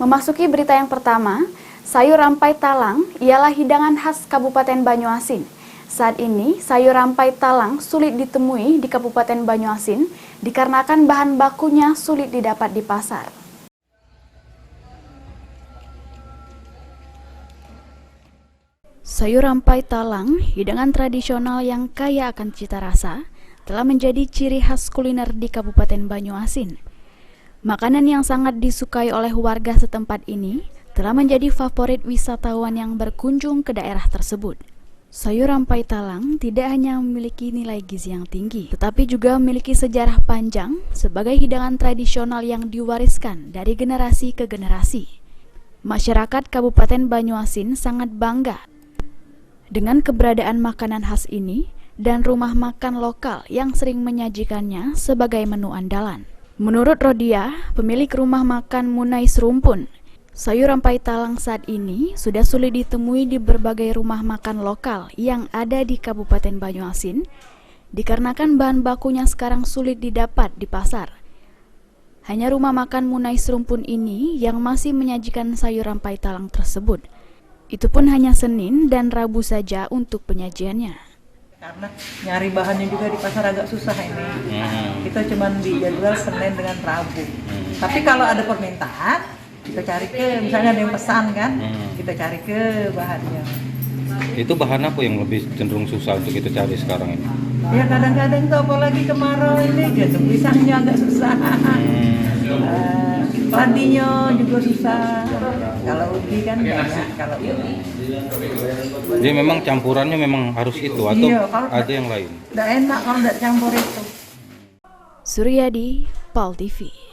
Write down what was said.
Memasuki berita yang pertama, sayur rampai talang ialah hidangan khas Kabupaten Banyuasin. Saat ini, sayur rampai talang sulit ditemui di Kabupaten Banyuasin dikarenakan bahan bakunya sulit didapat di pasar. Sayur rampai talang, hidangan tradisional yang kaya akan cita rasa, telah menjadi ciri khas kuliner di Kabupaten Banyuasin. Makanan yang sangat disukai oleh warga setempat ini telah menjadi favorit wisatawan yang berkunjung ke daerah tersebut. Sayur rampai talang tidak hanya memiliki nilai gizi yang tinggi, tetapi juga memiliki sejarah panjang sebagai hidangan tradisional yang diwariskan dari generasi ke generasi. Masyarakat Kabupaten Banyuasin sangat bangga dengan keberadaan makanan khas ini dan rumah makan lokal yang sering menyajikannya sebagai menu andalan. Menurut Rodia, pemilik rumah makan Munais Rumpun, sayur rampai talang saat ini sudah sulit ditemui di berbagai rumah makan lokal yang ada di Kabupaten Banyuasin dikarenakan bahan bakunya sekarang sulit didapat di pasar. Hanya rumah makan Munais Rumpun ini yang masih menyajikan sayur rampai talang tersebut. Itu pun hanya Senin dan Rabu saja untuk penyajiannya. Karena nyari bahannya juga di pasar agak susah ini. Kita cuma dijadwal Senin dengan Rabu. Tapi kalau ada permintaan, kita cari ke, misalnya ada yang pesan kan, kita cari ke bahannya. Itu bahan apa yang lebih cenderung susah untuk kita cari sekarang ini? Ya kadang-kadang tuh apalagi kemarau ini gitu, pisangnya agak susah. Padinya juga susah. Kalau ubi kan banyak, kalau ini. Jadi memang campurannya memang harus itu atau Iya, ada yang lain? Nggak enak kalau nggak campur itu. Suryadi, PAL TV.